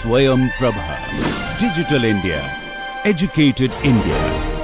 Swayam Prabha. Digital India. Educated India.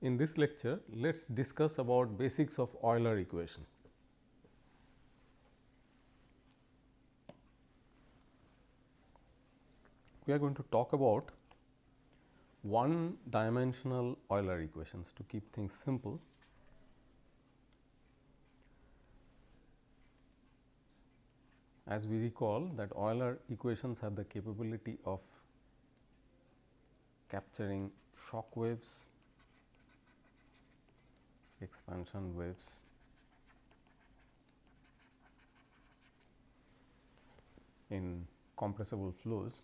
In this lecture, let us discuss about basics of Euler equation. We are going to talk about one dimensional Euler equations to keep things simple. As we recall that Euler equations have the capability of capturing shock waves, expansion waves, in compressible flows,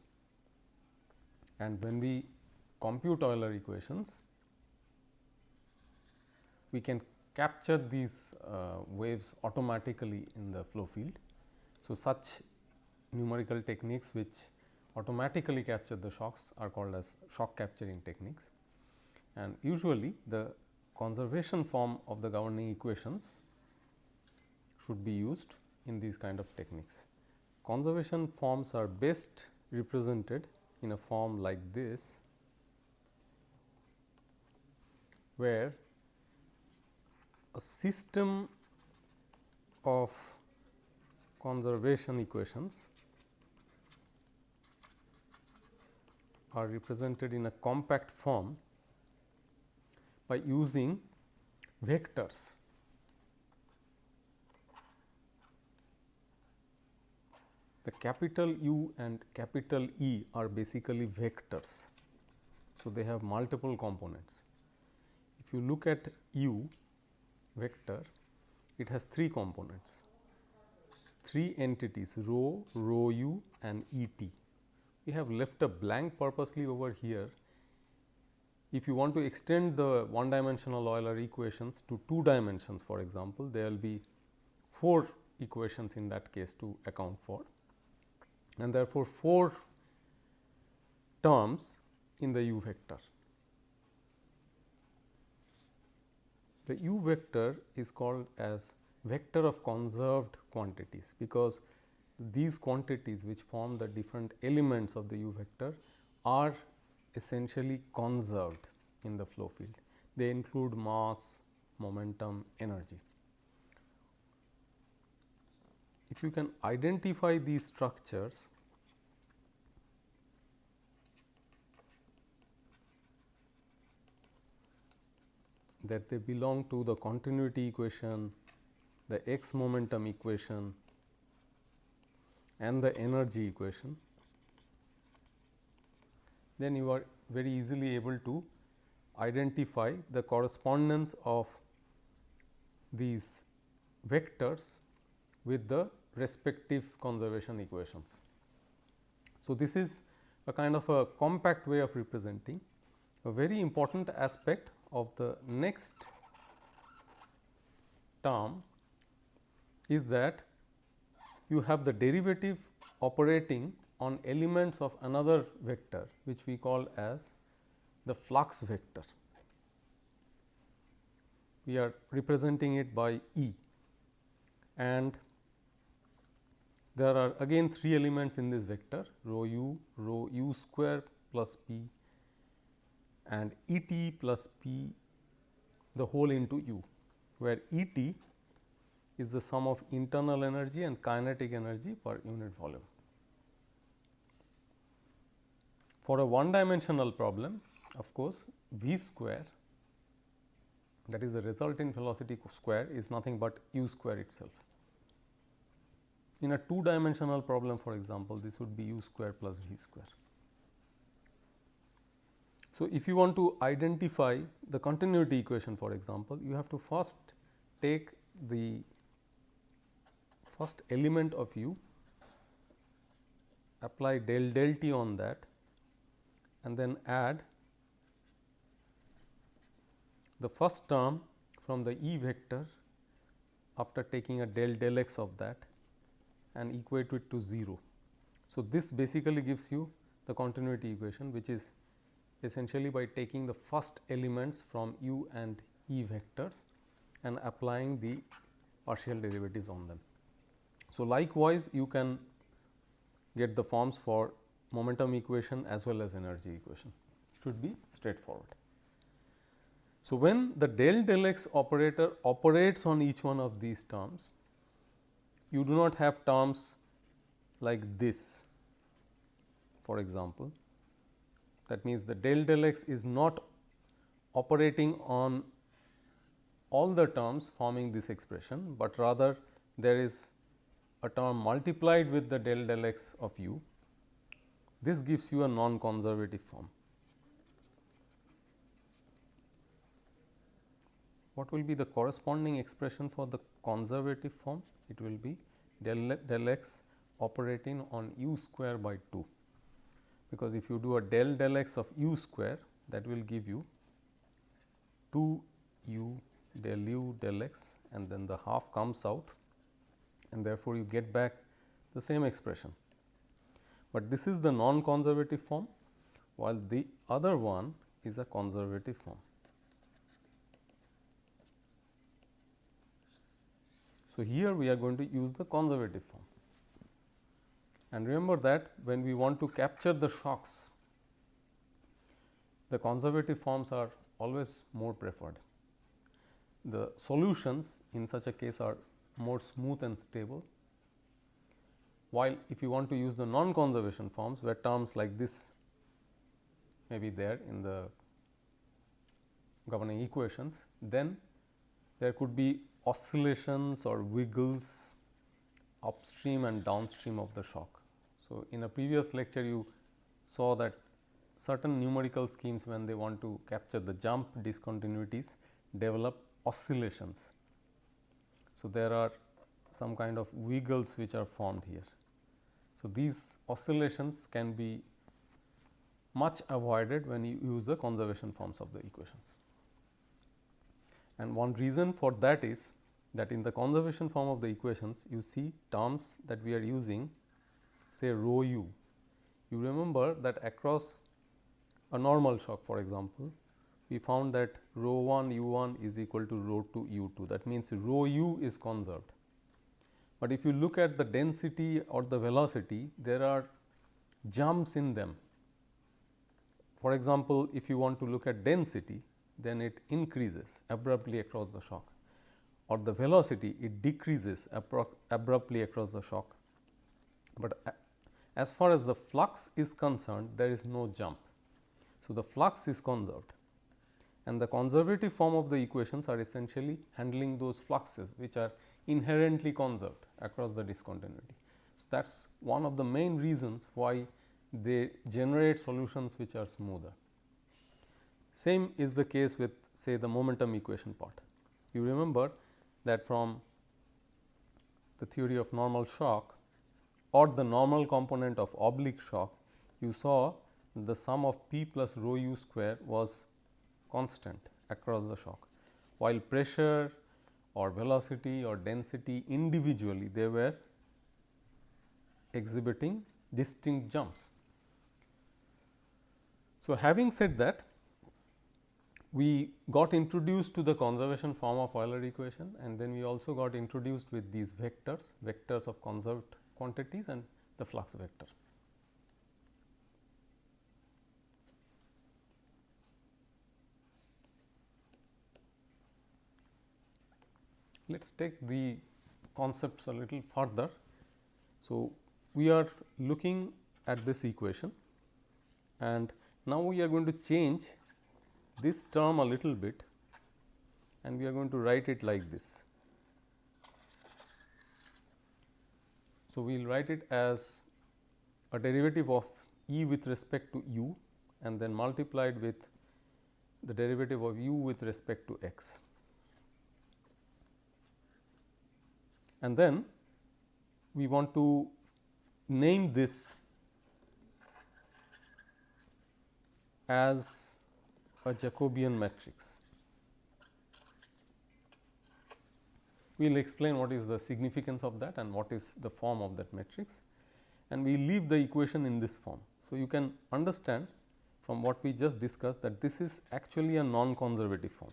and when we compute Euler equations, we can capture these waves automatically in the flow field. So, such numerical techniques which automatically capture the shocks are called as shock capturing techniques, and usually the conservation form of the governing equations should be used in these kind of techniques. Conservation forms are best represented in a form like this, where a system of conservation equations are represented in a compact form by using vectors. The capital U and capital E are basically vectors. So, they have multiple components. If you look at U vector, it has three components, three entities rho, rho U and E t. We have left a blank purposely over here. If you want to extend the one dimensional Euler equations to 2 dimensions, for example, there will be 4 equations in that case to account for, and therefore, 4 terms in the U vector. The U vector is called as vector of conserved quantities, because these quantities which form the different elements of the U vector are essentially conserved in the flow field. They include mass, momentum, energy. If you can identify these structures, that they belong to the continuity equation, the x momentum equation and the energy equation, then you are very easily able to identify the correspondence of these vectors with the respective conservation equations. So, this is a kind of a compact way of representing. A very important aspect of the next term is that you have the derivative operating on elements of another vector, which we call as the flux vector. We are representing it by E, and there are again 3 elements in this vector, rho u square plus p and E t plus p, the whole into u, where E t is the sum of internal energy and kinetic energy per unit volume. For a one dimensional problem, of course, v square, that is the resultant velocity square, is nothing but u square itself. In a 2 dimensional problem, for example, this would be u square plus v square. So, if you want to identify the continuity equation, for example, you have to first take the first element of u, apply del del t on that, and then add the first term from the E vector after taking a del del x of that and equate it to 0. So, this basically gives you the continuity equation, which is essentially by taking the first elements from u and E vectors and applying the partial derivatives on them. So, likewise you can get the forms for momentum equation as well as energy equation, should be straightforward. So, when the del del x operator operates on each one of these terms, you do not have terms like this, for example. That means, the del del x is not operating on all the terms forming this expression, but rather there is a term multiplied with the del del x of u. This gives you a non-conservative form. What will be the corresponding expression for the conservative form? It will be del x operating on u square by 2, because if you do a del x of u square, that will give you 2 u del x, and then the half comes out, and therefore, you get back the same expression. But this is the non-conservative form, while the other one is a conservative form. So, here we are going to use the conservative form, and remember that when we want to capture the shocks, the conservative forms are always more preferred. The solutions in such a case are more smooth and stable, while if you want to use the non-conservation forms, where terms like this may be there in the governing equations, then there could be oscillations or wiggles upstream and downstream of the shock. So, in a previous lecture you saw that certain numerical schemes, when they want to capture the jump discontinuities, develop oscillations. So, there are some kind of wiggles which are formed here. So, these oscillations can be much avoided when you use the conservation forms of the equations. And one reason for that is that in the conservation form of the equations, you see terms that we are using, say rho u. You remember that across a normal shock, for example, we found that rho 1 u 1 is equal to rho 2 u 2. That means, rho u is conserved. But if you look at the density or the velocity, there are jumps in them. For example, if you want to look at density, then it increases abruptly across the shock, or the velocity, it decreases abruptly across the shock. But as far as the flux is concerned, there is no jump. So, the flux is conserved, and the conservative form of the equations are essentially handling those fluxes which are inherently conserved across the discontinuity. So, that is one of the main reasons why they generate solutions which are smoother. Same is the case with, say, the momentum equation part. You remember that from the theory of normal shock or the normal component of oblique shock, you saw the sum of p plus rho u square was constant across the shock, while pressure or velocity or density individually, they were exhibiting distinct jumps. So, having said that, we got introduced to the conservation form of Euler equation, and then we also got introduced with these vectors of conserved quantities and the flux vector. Let us take the concepts a little further. So, we are looking at this equation, and now we are going to change this term a little bit, and we are going to write it like this. So, we will write it as a derivative of E with respect to u, and then multiplied with the derivative of u with respect to x. and then we want to name this as a Jacobian matrix. We will explain what is the significance of that and what is the form of that matrix, and we leave the equation in this form. So, you can understand from what we just discussed that this is actually a non-conservative form.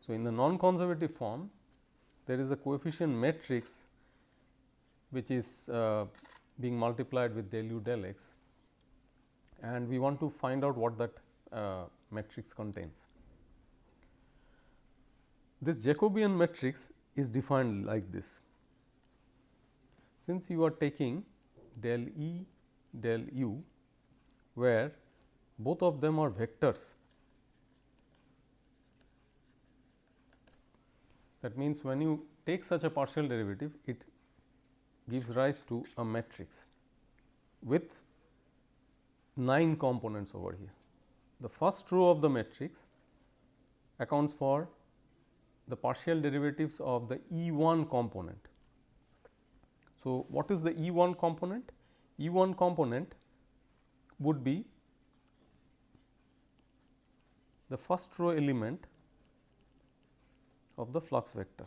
So, in the non-conservative form, there is a coefficient matrix which is being multiplied with del u del x, and we want to find out what that matrix contains. This Jacobian matrix is defined like this. Since you are taking del E del u, where both of them are vectors, that means when you take such a partial derivative, it gives rise to a matrix with 9 components over here. The first row of the matrix accounts for the partial derivatives of the E1 component. So, what is the E1 component? E1 component would be the first row element of the flux vector.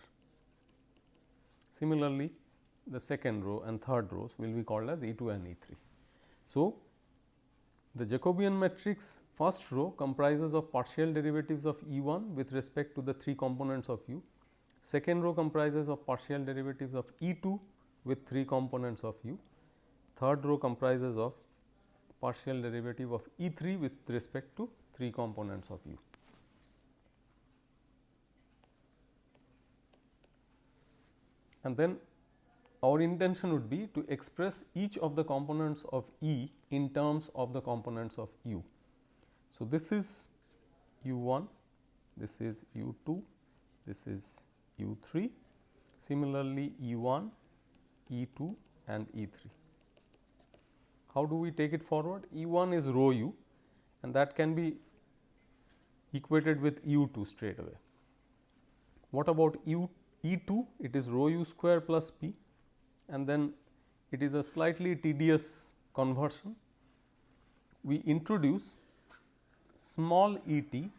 Similarly, the second row and third rows will be called as E2 and E3. So, the Jacobian matrix first row comprises of partial derivatives of E1 with respect to the 3 components of U. Second row comprises of partial derivatives of E2 with 3 components of U. Third row comprises of partial derivative of E3 with respect to 3 components of U. And then our intention would be to express each of the components of E in terms of the components of U. So, this is U1, this is U2, this is U3, similarly E1, E2 and E3. How do we take it forward? E1 is rho u, and that can be equated with U2 straight away. What about E2? It is rho u square plus p, and then it is a slightly tedious conversion. We introduce small e t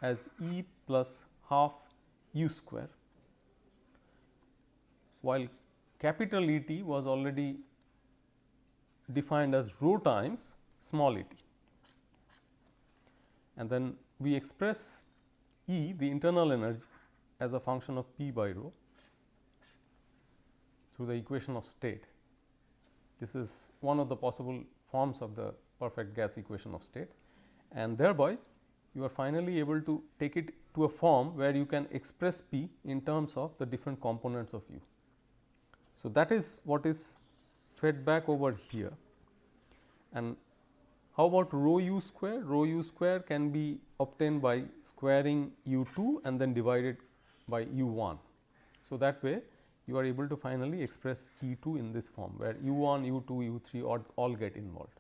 as E plus half u square, while capital E t was already defined as rho times small e t. And then we express E, the internal energy, as a function of p by rho through the equation of state. This is one of the possible forms of the perfect gas equation of state, and thereby you are finally able to take it to a form where you can express p in terms of the different components of u. So, that is what is fed back over here. And how about rho u square? Rho u square can be obtained by squaring u2 and then divided by u1. So, that way you are able to finally express E2 in this form, where u1, u2, u3 all get involved.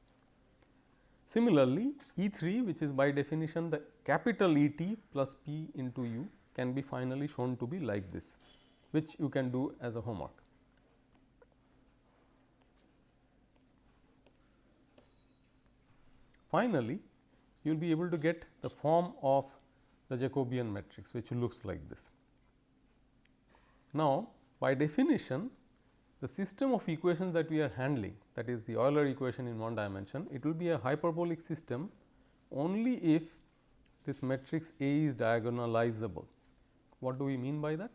Similarly, E3, which is by definition the capital E t plus p into u, can be finally shown to be like this, which you can do as a homework. Finally, you will be able to get the form of the Jacobian matrix, which looks like this. Now, by definition, the system of equations that we are handling, that is the Euler equation in one dimension, it will be a hyperbolic system only if this matrix A is diagonalizable. What do we mean by that?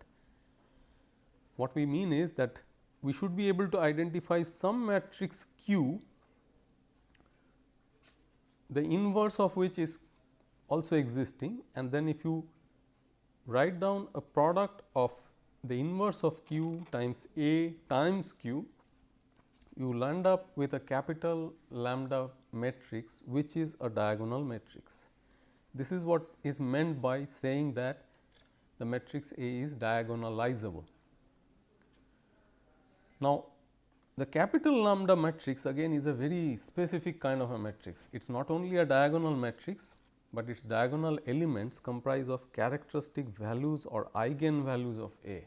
What we mean is that we should be able to identify some matrix Q, the inverse of which is also existing, and then if you write down a product of the inverse of Q times A times Q, you will end up with a capital lambda matrix, which is a diagonal matrix. This is what is meant by saying that the matrix A is diagonalizable. Now, the capital lambda matrix again is a very specific kind of a matrix. It is not only a diagonal matrix, but its diagonal elements comprise of characteristic values or eigenvalues of A.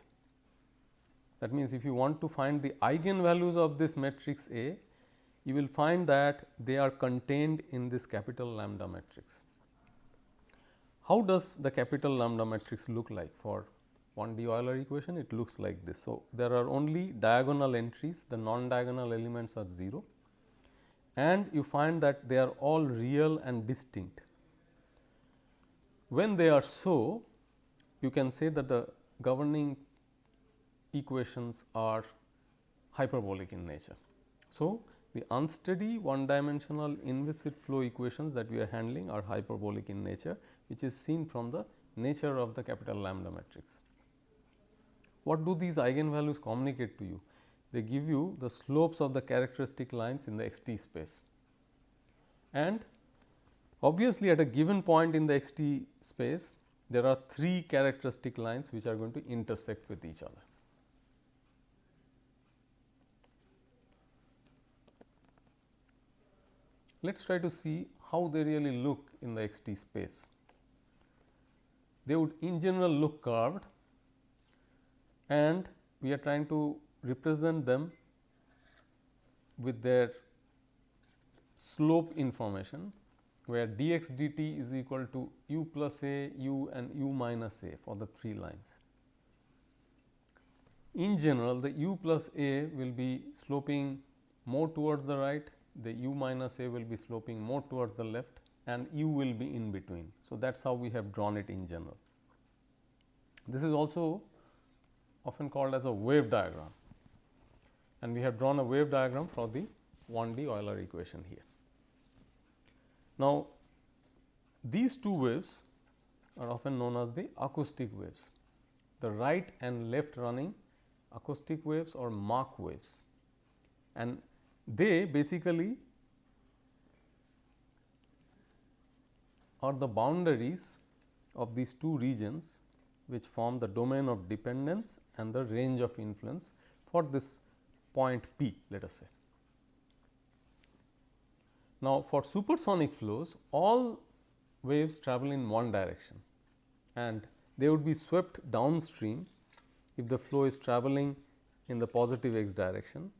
That means, if you want to find the eigenvalues of this matrix A, you will find that they are contained in this capital lambda matrix. How does the capital lambda matrix look like? For 1D Euler equation, it looks like this. So, there are only diagonal entries, the non-diagonal elements are 0, and you find that they are all real and distinct. When they are so, you can say that the governing equations are hyperbolic in nature. So, the unsteady one dimensional inviscid flow equations that we are handling are hyperbolic in nature, which is seen from the nature of the capital lambda matrix. What do these eigenvalues communicate to you? They give you the slopes of the characteristic lines in the xt space, and obviously, at a given point in the xt space, there are 3 characteristic lines which are going to intersect with each other. Let us try to see how they really look in the xt space. They would in general look curved, and we are trying to represent them with their slope information, where dx dt is equal to u plus a, u and u minus a for the 3 lines. In general, the u plus a will be sloping more towards the right, the u minus a will be sloping more towards the left, and u will be in between. So, that is how we have drawn it in general. This is also often called as a wave diagram, and we have drawn a wave diagram for the 1D Euler equation here. Now, these two waves are often known as the acoustic waves, the right and left running acoustic waves or Mach waves, and they basically are the boundaries of these two regions which form the domain of dependence and the range of influence for this point P, let us say. Now, for supersonic flows, all waves travel in one direction, and they would be swept downstream if the flow is traveling in the positive x direction,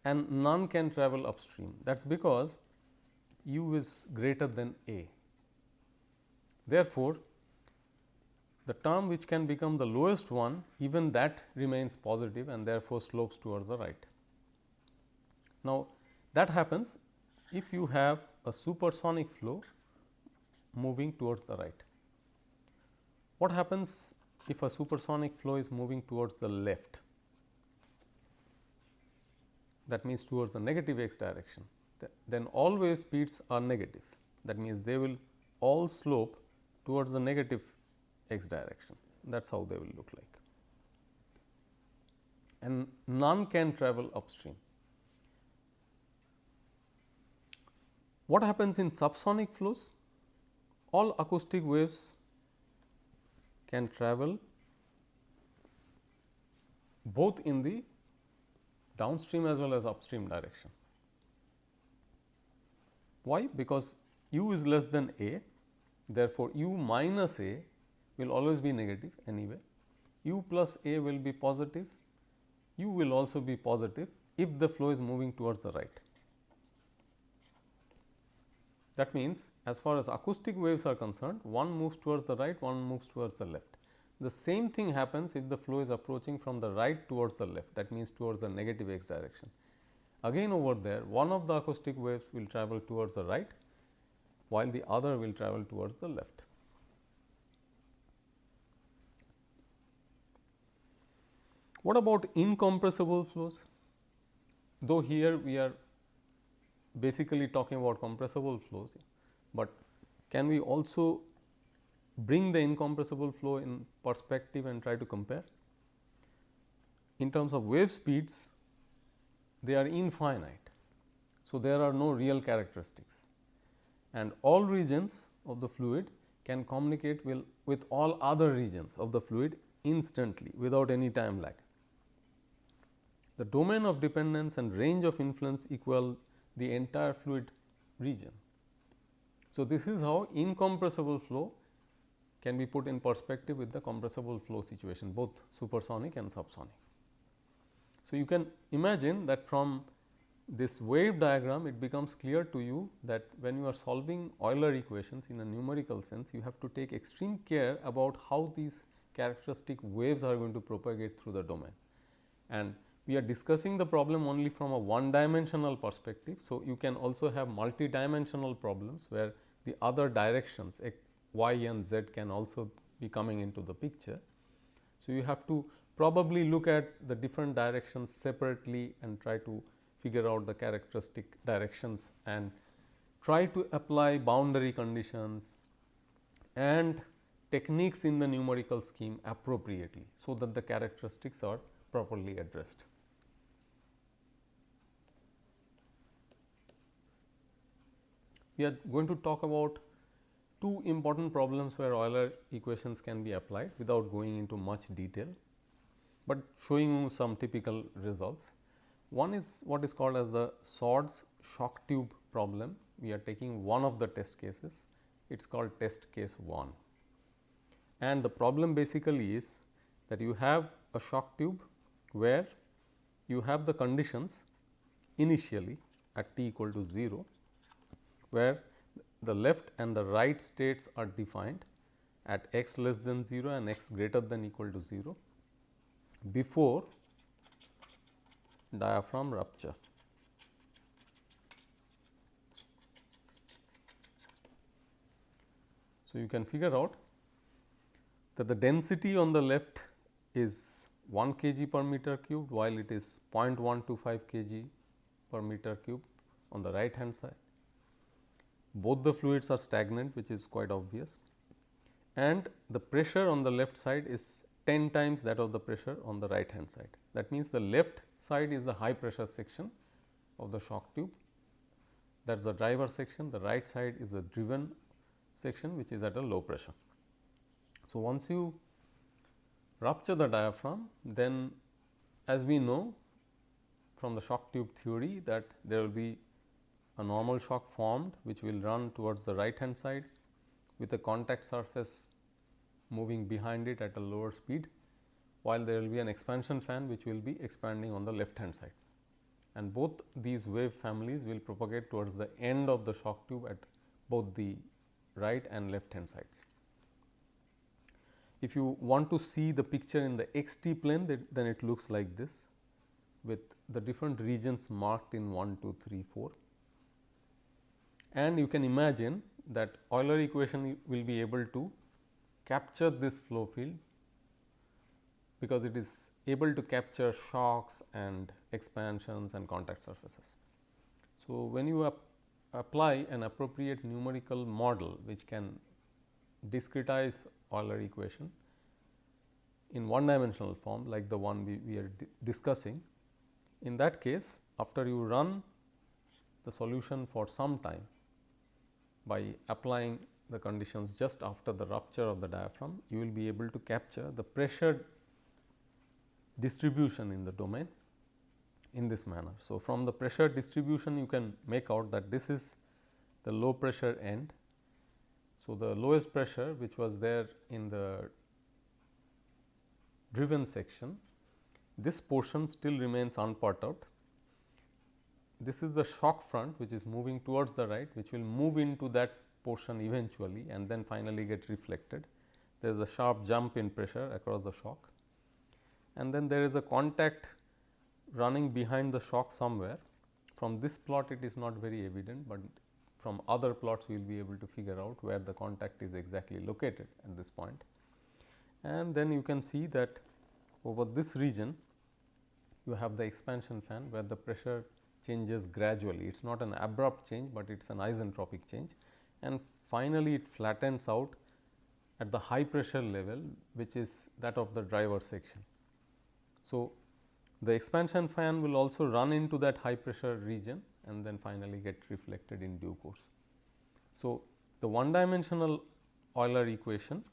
and none can travel upstream. That is because u is greater than a. Therefore, the term which can become the lowest one, even that remains positive and therefore slopes towards the right. Now, that happens if you have a supersonic flow moving towards the right. What happens if a supersonic flow is moving towards the left? That means towards the negative x direction. Then all wave speeds are negative. That means they will all slope towards the negative x direction. That is how they will look like, and none can travel upstream. What happens in subsonic flows? All acoustic waves can travel both in the downstream as well as upstream direction. Why? Because u is less than a, therefore, u minus a will always be negative anyway, u plus a will be positive, u will also be positive if the flow is moving towards the right. That means, as far as acoustic waves are concerned, one moves towards the right, one moves towards the left. The same thing happens if the flow is approaching from the right towards the left, that means towards the negative x direction. Again over there, one of the acoustic waves will travel towards the right, while the other will travel towards the left. What about incompressible flows? Though here we are basically talking about compressible flows, but can we also bring the incompressible flow in perspective and try to compare? In terms of wave speeds, they are infinite. So, there are no real characteristics, and all regions of the fluid can communicate with all other regions of the fluid instantly without any time lag. The domain of dependence and range of influence equal the entire fluid region. So, this is how incompressible flow can be put in perspective with the compressible flow situation, both supersonic and subsonic. So, you can imagine that from this wave diagram, it becomes clear to you that when you are solving Euler equations in a numerical sense, you have to take extreme care about how these characteristic waves are going to propagate through the domain. And we are discussing the problem only from a one dimensional perspective. So, you can also have multi-dimensional problems where the other directions x, y and z can also be coming into the picture. So, you have to probably look at the different directions separately and try to figure out the characteristic directions and try to apply boundary conditions and techniques in the numerical scheme appropriately, so that the characteristics are properly addressed. We are going to talk about two important problems where Euler equations can be applied without going into much detail, but showing you some typical results. One is what is called as the Swords shock tube problem. We are taking one of the test cases, it is called test case 1. And the problem basically is that you have a shock tube where you have the conditions initially at t equal to 0, where the left and the right states are defined at x less than 0 and x greater than equal to 0 before diaphragm rupture. So, you can figure out that the density on the left is 1 kg per meter cubed, while it is 0.125 kg per meter cube on the right hand side. Both the fluids are stagnant, which is quite obvious, and the pressure on the left side is 10 times that of the pressure on the right hand side. That means, the left side is the high pressure section of the shock tube, that is the driver section, the right side is the driven section, which is at a low pressure. So, once you rupture the diaphragm, then as we know from the shock tube theory that there will be a normal shock formed, which will run towards the right hand side with a contact surface moving behind it at a lower speed, while there will be an expansion fan which will be expanding on the left hand side. And both these wave families will propagate towards the end of the shock tube at both the right and left hand sides. If you want to see the picture in the xt plane, then it looks like this, with the different regions marked in 1, 2, 3, 4. And you can imagine that Euler equation will be able to capture this flow field, because it is able to capture shocks and expansions and contact surfaces. So, when you apply an appropriate numerical model which can discretize Euler equation in one dimensional form like the one we are discussing, in that case after you run the solution for some time by applying the conditions just after the rupture of the diaphragm, you will be able to capture the pressure distribution in the domain in this manner. So, from the pressure distribution you can make out that this is the low pressure end. So, the lowest pressure which was there in the driven section, this portion still remains unperturbed. This is the shock front which is moving towards the right, which will move into that portion eventually and then finally get reflected. There is a sharp jump in pressure across the shock, and then there is a contact running behind the shock somewhere. From this plot it is not very evident, but from other plots we will be able to figure out where the contact is exactly located at this point. And then you can see that over this region you have the expansion fan where the pressure changes gradually. It is not an abrupt change, but it is an isentropic change, and finally it flattens out at the high pressure level, which is that of the driver section. So, the expansion fan will also run into that high pressure region and then finally get reflected in due course. So, the one dimensional Euler equation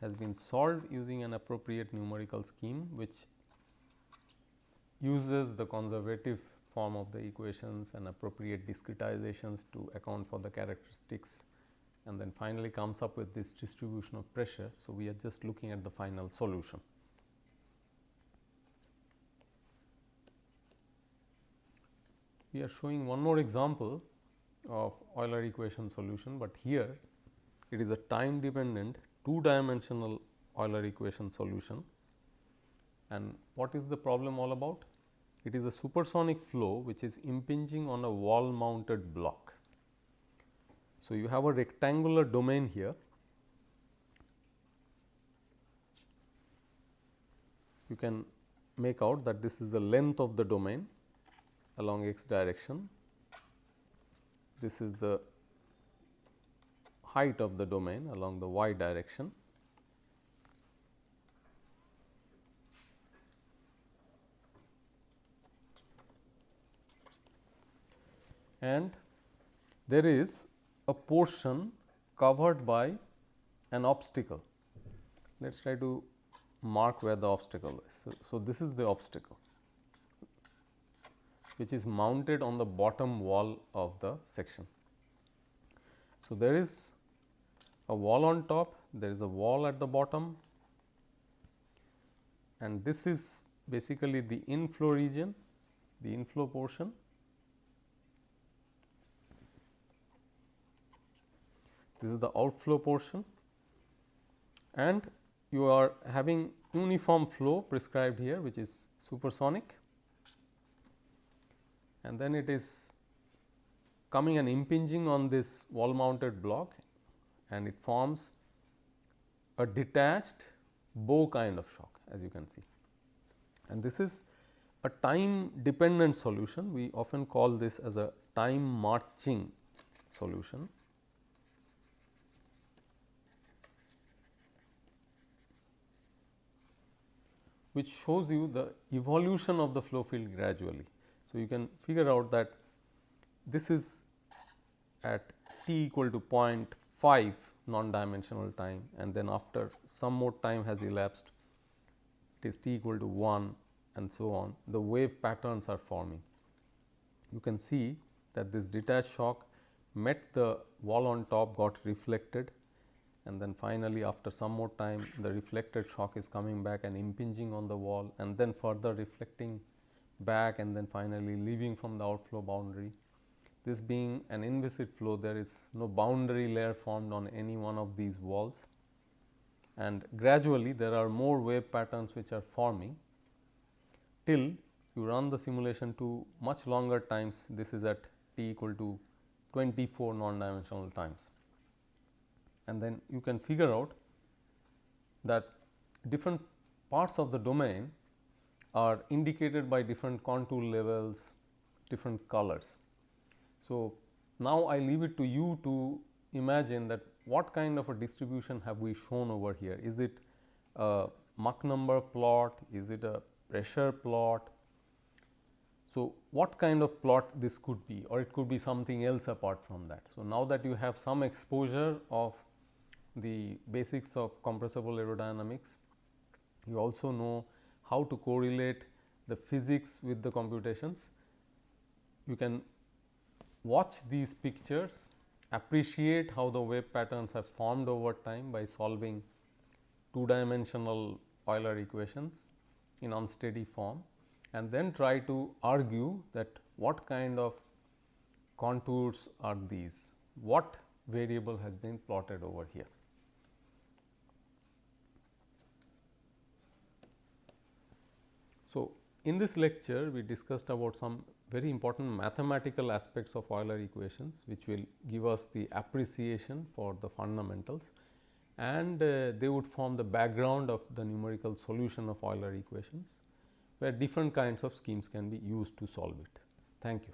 has been solved using an appropriate numerical scheme which uses the conservative form of the equations and appropriate discretizations to account for the characteristics, and then finally comes up with this distribution of pressure. So, we are just looking at the final solution. We are showing one more example of Euler equation solution, but here it is a time dependent 2-dimensional Euler equation solution. And what is the problem all about? It is a supersonic flow which is impinging on a wall mounted block. So, you have a rectangular domain here. You can make out that this is the length of the domain along x direction. This is the height of the domain along the y direction. And there is a portion covered by an obstacle. Let us try to mark where the obstacle is. So, this is the obstacle which is mounted on the bottom wall of the section. So, there is a wall on top, there is a wall at the bottom, and this is basically the inflow region, the inflow portion. This is the outflow portion, and you are having uniform flow prescribed here, which is supersonic, and then it is coming and impinging on this wall mounted block, and it forms a detached bow kind of shock, as you can see. And this is a time dependent solution. We often call this as a time marching solution. Which shows you the evolution of the flow field gradually. So, you can figure out that this is at t equal to 0.5 non-dimensional time, and then after some more time has elapsed, it is t equal to 1 and so on. The wave patterns are forming. You can see that this detached shock met the wall on top, got reflected, and then finally after some more time the reflected shock is coming back and impinging on the wall, and then further reflecting back, and then finally leaving from the outflow boundary. This being an inviscid flow, there is no boundary layer formed on any one of these walls, and gradually there are more wave patterns which are forming till you run the simulation to much longer times. This is at t equal to 24 non-dimensional times. And then you can figure out that different parts of the domain are indicated by different contour levels, different colors. So, now I leave it to you to imagine that what kind of a distribution have we shown over here. Is it a Mach number plot? Is it a pressure plot? So, what kind of plot this could be, or it could be something else apart from that. So, now that you have some exposure of the basics of compressible aerodynamics, you also know how to correlate the physics with the computations. You can watch these pictures, appreciate how the wave patterns have formed over time by solving 2-dimensional Euler equations in unsteady form, and then try to argue that what kind of contours are these, what variable has been plotted over here. So, in this lecture we discussed about some very important mathematical aspects of Euler equations, which will give us the appreciation for the fundamentals, and they would form the background of the numerical solution of Euler equations, where different kinds of schemes can be used to solve it. Thank you.